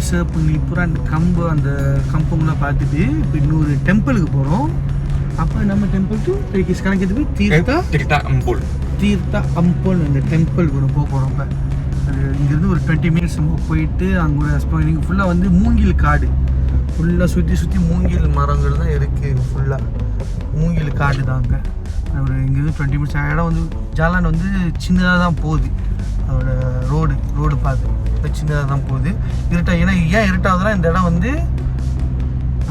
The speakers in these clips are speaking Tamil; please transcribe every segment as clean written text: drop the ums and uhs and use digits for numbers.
சேப்புங்கிலிப்புற அந்த கம்பங்களாம் பார்த்துட்டு இப்போ இன்னொரு டெம்பிளுக்கு போகிறோம். அப்போ நம்ம டெம்பிள் டு கணக்கு போய் தீர்த்தா அம்புல் அந்த டெம்பிள் கூட போக போகிறோம். இப்போ அது இங்கேருந்து ஒரு 20 minutes நம்ம போயிட்டு அங்கே எக்ஸ்ப்ளோரிங் ஃபுல்லாக வந்து மூங்கில் காடு ஃபுல்லாக சுற்றி மூங்கில் மரங்கள் தான் இருக்குது. ஃபுல்லாக மூங்கில் காடு தான் அங்கே. ஒரு இங்கேருந்து 20 minutes இடம் வந்து ஜாலான் வந்து சின்னதாக தான் போகுது. அதோட ரோடு பார்த்து சின்னதாக தான் போகுது. ஏன்னா ஏன் இருட்டாகுதுன்னா இந்த இடம் வந்து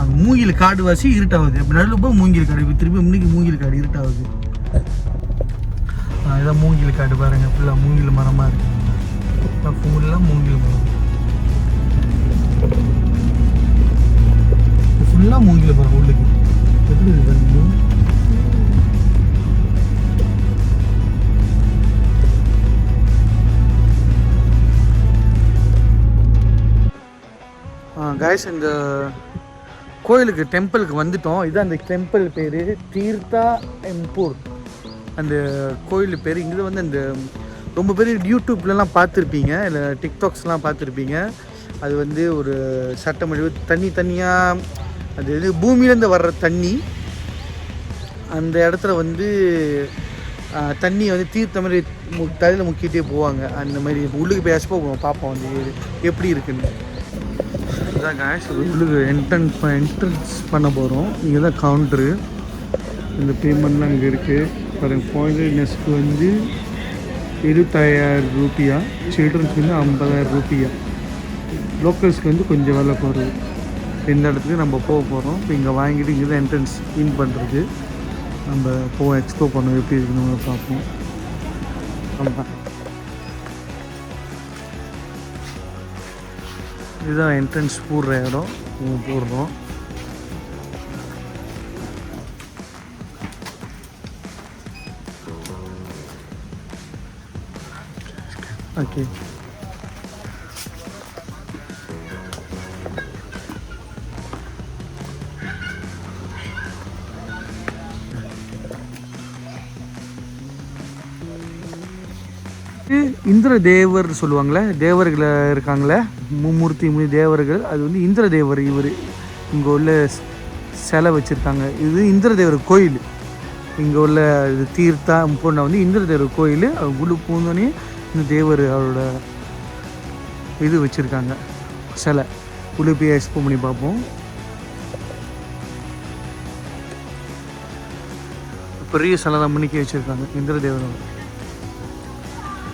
அது மூங்கில் காடு வாசி இருட்டாகுது. இப்போ நடுவில் போய் மூங்கில் காடு, இப்போ திருப்பி முன்னைக்கு மூங்கில் காடு இருட்டாகுது. இதான் மூங்கில் காடு பாருங்கள், ஃபுல்லாக மூங்கில் மரமாக இருக்குது. ஃபுல்லாக மூங்கில் மரம், ஃபுல்லாக மூங்கில் மரம் உள்ளுக்கு எப்படி இருக்கு. கைஸ் இந்த கோயிலுக்கு டெம்பிளுக்கு வந்துட்டோம். இதுதான் அந்த டெம்பிள் பேர் தீர்த்தா எம்பூர். அந்த கோயில் பேர் இங்கே வந்து அந்த ரொம்ப பேர் யூடியூப்லலாம் பார்த்துருப்பீங்க, இல்லை டிக்டாக்ஸ்லாம் பார்த்துருப்பீங்க. அது வந்து ஒரு சட்டமழை தனியாக அது இது பூமியிலேருந்து வர்ற தண்ணி அந்த இடத்துல வந்து தண்ணி வந்து தீர்த்த மாதிரி தலையில் முக்கிட்டே போவாங்க. அந்த மாதிரி உள்ளுக்கு பேசப்போ பார்ப்போம் வந்து எப்படி இருக்குன்னு. இதுதான் கேஷ் உள்ளுக்கு என்ட்ரன்ஸ் பண்ண போகிறோம். இங்கே தான் கவுண்ட்ரு. இந்த பேமெண்ட்லாம் இங்கே இருக்குது பாருங்கள். ஃபாரினர்ஸ்க்கு வந்து 75,000 ரூபியா, சில்ட்ரன்ஸ்க்கு வந்து 50,000 ரூபியா, லோக்கல்ஸ்க்கு வந்து கொஞ்சம் விலை போகிறது. இந்த இடத்துக்கு நம்ம போக போகிறோம். இப்போ இங்கே வாங்கிட்டு இங்கே தான் என்ட்ரன்ஸ் இன் பண்ணுறது. நம்ம போவோம், எக்ஸ்ப்ளோர் பண்ணோம் எப்படி இருக்குன்னு பார்ப்போம். ஆமாம், இதுதான் என்ட்ரன்ஸ் போடுற இடம். போடுறோம். ஓகே, இந்திர தேவர் சொல்லுவாங்களே, தேவர்கள் இருக்காங்களே, மும்மூர்த்தி தேவர்கள். அது வந்து இந்திர தேவர். இவர் இங்கே உள்ள சிலை வச்சுருக்காங்க. இது இந்திர தேவர் கோயில். இங்கே உள்ள இது தீர்த்தா பொண்ணை வந்து இந்திர தேவர் கோயில். குழு பூந்தோனே இந்த தேவர் அவரோட இது வச்சுருக்காங்க சிலை. உள்ள போய் எக்ஸ்ப்ளோர் பண்ணி பார்ப்போம். பெரிய சிலை தான் முன்னிக்கி வச்சுருக்காங்க இந்திர தேவரோட.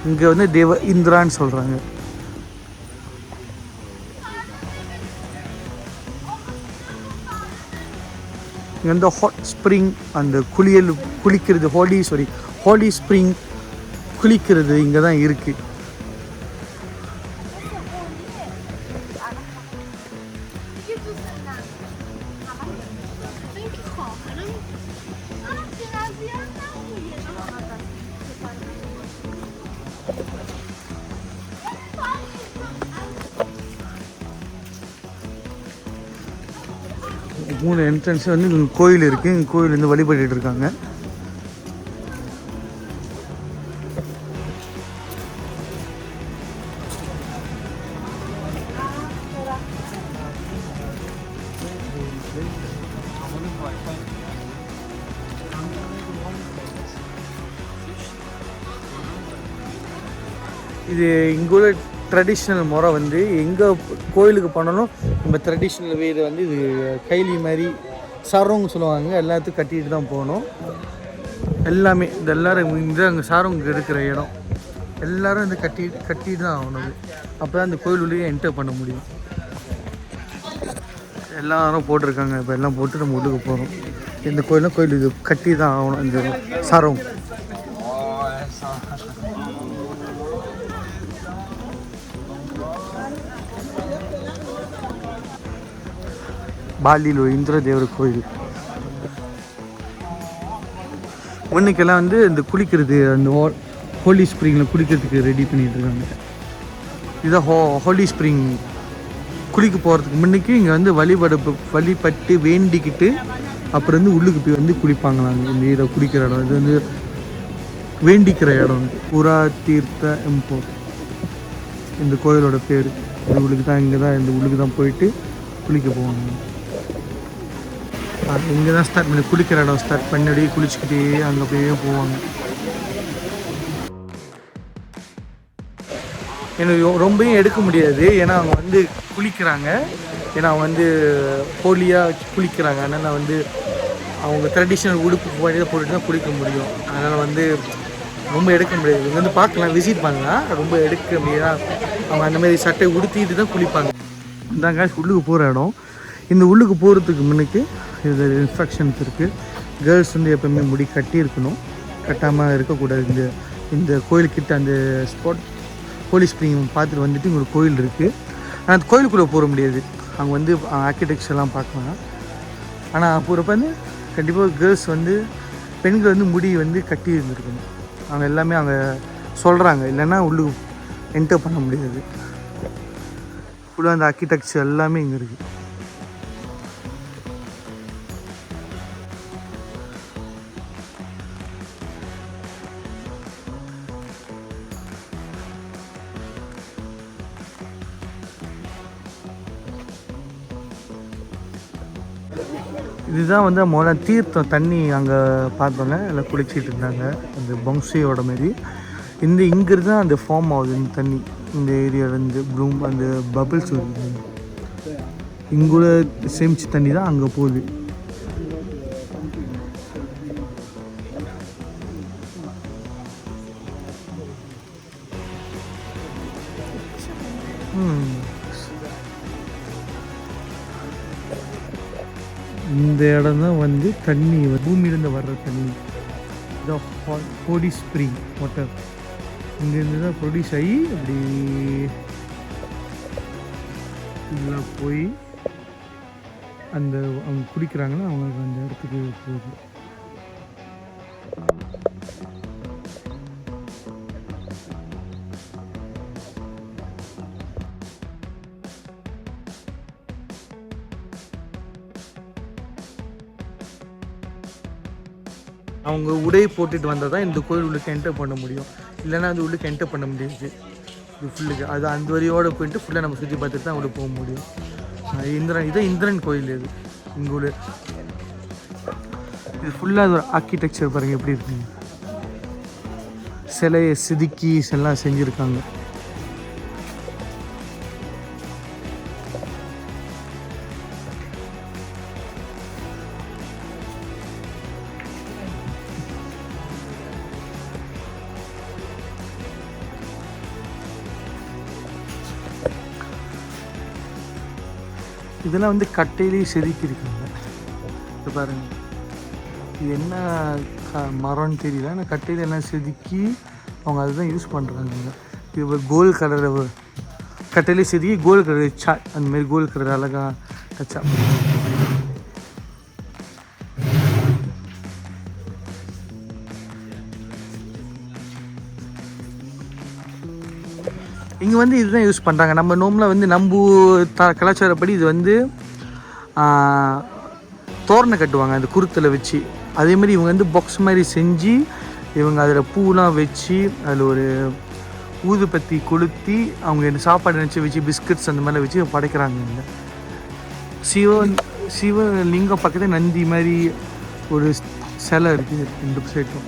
இங்கே வந்து தேவ இந்திரான்னு சொல்கிறாங்க. இங்கே வந்து ஹாட் ஸ்ப்ரிங், அந்த குளிக்கிறது ஹாலி ஸ்ப்ரிங் குளிக்கிறது இங்கே தான் இருக்குது. மூணு என்ட்ரன்ஸ் வந்து இங்கே கோயில் இருக்குது. இங்கே கோயில் வந்து வழிபட்டு இருக்காங்க. இது இங்குள்ள ட்ரெடிஷ்னல் முறை வந்து எங்கே கோயிலுக்கு போனாலும் நம்ம ட்ரெடிஷ்னல் வேறு வந்து இது கைலி மாதிரி சாரோங்க சொல்லுவாங்க. எல்லாத்துக்கும் கட்டிட்டு தான் போகணும். எல்லாமே இந்த எல்லோரும் இந்த அங்கே சாரோங்க இருக்கிற இடம் எல்லோரும் இந்த கட்டிட்டு தான் ஆகணும். அப்போ தான் இந்த கோயில் உள்ளே என்டர் பண்ண முடியும். எல்லாரும் போட்டிருக்காங்க. இப்போ எல்லாம் போட்டு நம்ம உள்ளுக்கு போகிறோம். இந்த கோயில் இது கட்டி தான் ஆகணும். இந்த சாரோங்க பாலியில் ஒரு இந்திர தேவர் கோயில். முன்னுக்கெல்லாம் வந்து இந்த குளிக்கிறது, அந்த ஹோலி ஸ்ப்ரிங்கில் குளிக்கிறதுக்கு ரெடி பண்ணிட்டு இருக்காங்க. இதுதான் ஹோலி ஸ்ப்ரிங். குளிக்க போகிறதுக்கு முன்னுக்கு இங்கே வந்து வழிபட்டு வேண்டிக்கிட்டு அப்புறம் வந்து உள்ளுக்கு போய் வந்து குளிப்பாங்களாங்க. இந்த இதை குளிக்கிற இடம் இது வந்து வேண்டிக்கிற இடம். புரா தீர்த்த எம்பூர் இந்த கோயிலோட பேர். இது உள்ளுக்கு தான், இங்கே தான், இந்த உள்ளுக்கு தான் போயிட்டு குளிக்க போவாங்க. இங்கே தான் ஸ்டார்ட் பண்ணி குளிக்கிற இடம் ஸ்டார்ட் பண்ணி அப்படியே குளிச்சுக்கிட்டே அங்கே போய் போவாங்க. எனக்கு ரொம்பவும் எடுக்க முடியாது, ஏன்னா அவங்க வந்து குளிக்கிறாங்க, ஏன்னா அவங்க வந்து ஹோலியாக குளிக்கிறாங்க. அதனால் வந்து அவங்க ட்ரெடிஷ்னல் உடுப்பு போட்டுட்டு தான் குளிக்க முடியும். அதனால் வந்து ரொம்ப எடுக்க முடியாது. இங்கே வந்து பார்க்கலாம், விசிட் பண்ணலாம், ரொம்ப எடுக்க முடியாது. அவங்க அந்தமாரி சட்டை உடுத்திட்டு தான் குளிப்பாங்க. இந்தாங்க உள்ளுக்கு போகிற இடம். இந்த உள்ளுக்கு போகிறதுக்கு முன்னுக்கு இது இன்ஸ்ட்ரக்ஷன்ஸ் இருக்குது. கேர்ள்ஸ் வந்து எப்போவுமே முடி கட்டி இருக்கணும், கட்டாமல் இருக்கக்கூடாது. இந்த கோயிலுக்கிட்ட அந்த ஸ்பாட் ஹோலி ஸ்ப்ரிங் பார்த்துட்டு வந்துட்டு இங்கே ஒரு கோயில் இருக்குது. ஆனால் அந்த கோயிலுக்குள்ளே போக முடியாது, அவங்க வந்து ஆர்கிடெக்சர்லாம் பார்க்கலாம். ஆனால் போகிறப்ப வந்து கண்டிப்பாக கேர்ள்ஸ் வந்து பெண்கள் வந்து முடி வந்து கட்டி இருந்துருக்கணும். அவங்க எல்லாமே அவங்க சொல்கிறாங்க, இல்லைன்னா உள்ளுக்கு என்டர் பண்ண முடியாது. ஃபுல்லாக அந்த ஆர்கிடெக்சர் எல்லாமே இங்கே இருக்குது. இதுதான் வந்து முதல்ல தீர்த்தம் தண்ணி அங்கே பார்த்தோங்க, எல்லாம் குளிச்சிட்டு இருந்தாங்க அந்த பம்சையோட மாரி. இங்கிருந்து தான் அந்த ஃபார்ம் ஆகுது இந்த தண்ணி, இந்த ஏரியாவிலேருந்து ப்ளூம் அந்த பபிள்ஸ் வருது. இங்குள்ள சேமிச்சு தண்ணி தான் அங்கே போகுது. இந்த இடம் தான் வந்து தண்ணி பூமியிலேருந்து வர்ற தண்ணி, இதான் ஹோலி ஸ்ப்ரிங் வாட்டர். இங்கேருந்து தான் ப்ரொடியூஸ் ஆகி அப்படி இதெல்லாம் போய் அந்த அவங்க குடிக்கிறாங்கன்னா அவங்களுக்கு அந்த இடத்துக்கு போகுது. அவங்க உடை போட்டுட்டு வந்தால் தான் இந்த கோயில் உள்ளுக்கு என்டர் பண்ண முடியும், இல்லைன்னா அந்த உள்ளுக்கு என்டர் பண்ண முடியாது. இது ஃபுல்லுக்கு அது அந்த வரியோடு போயிட்டு ஃபுல்லாக நம்ம சுற்றி பார்த்துட்டு தான் அங்கே போக முடியும். இதான் இந்திரன் கோயில். இது இங்கே உள்ள இது ஃபுல்லாக ஒரு ஆர்கிடெக்சர் பாருங்கள் எப்படி இருக்குங்க. சிலையை செதுக்கி எல்லாம் செஞ்சுருக்காங்க. இதெல்லாம் வந்து கட்டையிலேயே செதுக்கியிருக்காங்க. இது பாருங்கள், இது என்ன மரம்னு தெரியல, ஆனால் கட்டையில் எல்லாம் செதுக்கி அவங்க அதுதான் யூஸ் பண்ணுறாங்க. இது கோல்டு கலர் கட்டையிலே செதுக்கி கோல்டு கலர் சாட் அந்தமாரி கோல்டு கலர் அழகாக டச்சா. இங்கே வந்து இதுதான் யூஸ் பண்ணுறாங்க. நம்ம நோம்பில் வந்து கலாச்சாரப்படி இது வந்து தோரணை கட்டுவாங்க அந்த குருத்தில் வச்சு. அதேமாதிரி இவங்க வந்து பாக்ஸ் மாதிரி செஞ்சு இவங்க அதில் பூலாம் வச்சு அதில் ஒரு ஊதுபத்தி கொளுத்தி அவங்க சாப்பாடு நினச்சி வச்சு பிஸ்கட்ஸ் அந்த மாதிரிலாம் வச்சு படைக்கிறாங்க. இங்கே சிவலிங்கம் பக்கத்தில் நந்தி மாதிரி ஒரு சிலை இருக்குது ரெண்டு சைடும்.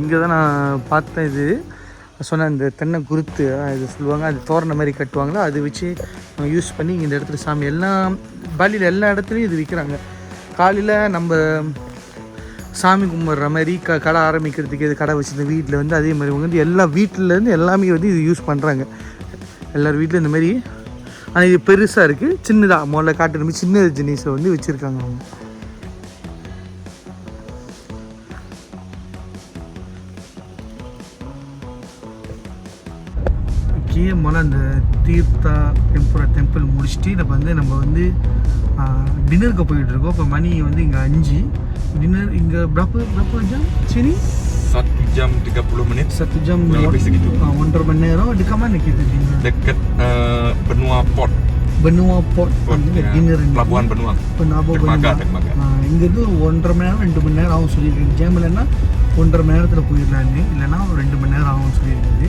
இங்கே தான் நான் பார்த்தேன். இது சொன்ன இந்த தென்னை குருத்து இது சொல்லுவாங்க, அது தோரணை மாதிரி கட்டுவாங்களோ அது வச்சு யூஸ் பண்ணி இந்த இடத்துல சாமி எல்லாம் பாலியில் எல்லா இடத்துலையும் இது விற்கிறாங்க. காலையில் நம்ம சாமி கும்பிட்ற மாதிரி கடை ஆரம்பிக்கிறதுக்கு இது கடை வச்சுருந்த வீட்டில் வந்து அதே மாதிரி அவங்க வந்து எல்லா வீட்டிலேருந்து எல்லாமே வந்து இது யூஸ் பண்ணுறாங்க. எல்லோரும் வீட்டில் இந்த மாதிரி. ஆனால் இது பெருசாக இருக்குது, சின்னதாக முதல்ல காட்டுற மாதிரி சின்ன ஜினிஸை வந்து வச்சுருக்காங்க அவங்க. முதல்ல அந்த தீர்த்தா டெம்பிள் முடிச்சுட்டு நம்ம வந்து டின்னருக்கு போயிட்டுருக்கோம். இப்போ மணி வந்து இங்கே 5. டின்னர் இங்கே berapa jam sini? 1 jam 30 menit. 1 jam lebih segitu. 1,5 jam. Dekat mana kita dinner? Dekat Benua Port. Benua Port dinner ini. Pelabuhan Benua. Benua. Dermaga. இங்கேருந்து 1,5 மணி நேரம் 2 மணி நேரம் ஆகும் சொல்லியிருக்கேன். ஜாம் இல்லைன்னா 1.5 மணி நேரத்தில் போயிடலான்னு, இல்லைன்னா ஒரு 2 மணி நேரம் ஆகும்னு சொல்லியிருந்தது.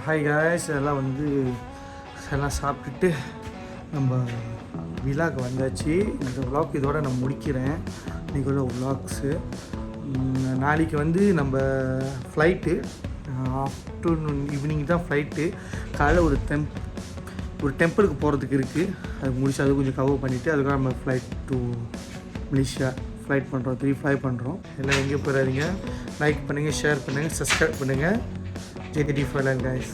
ஹாய் காய்ஸ், எல்லாம் வந்து எல்லாம் சாப்பிட்டுட்டு நம்ம விழாக்கு வந்தாச்சு. இந்த விளாக் இதோட நான் முடிக்கிறேன். இன்றைக்கி உள்ள விளாக்ஸு. நாளைக்கு வந்து நம்ம ஃப்ளைட்டு ஆஃப்டர்நூன் ஈவினிங் தான் ஃப்ளைட்டு. காலையில் ஒரு டெம்பிளுக்கு போகிறதுக்கு இருக்குது. அது முடிச்சு அது கொஞ்சம் கவர் பண்ணிவிட்டு அதுக்காக நம்ம ஃப்ளைட் டு மலேசியா ஃப்ளைட் பண்ணுறோம். 3 பண்ணுறோம். எல்லாம் எங்கேயும் போயிடாதீங்க. லைக் பண்ணுங்கள், ஷேர் பண்ணுங்கள், சப்ஸ்கிரைப் பண்ணுங்கள். JD for life guys.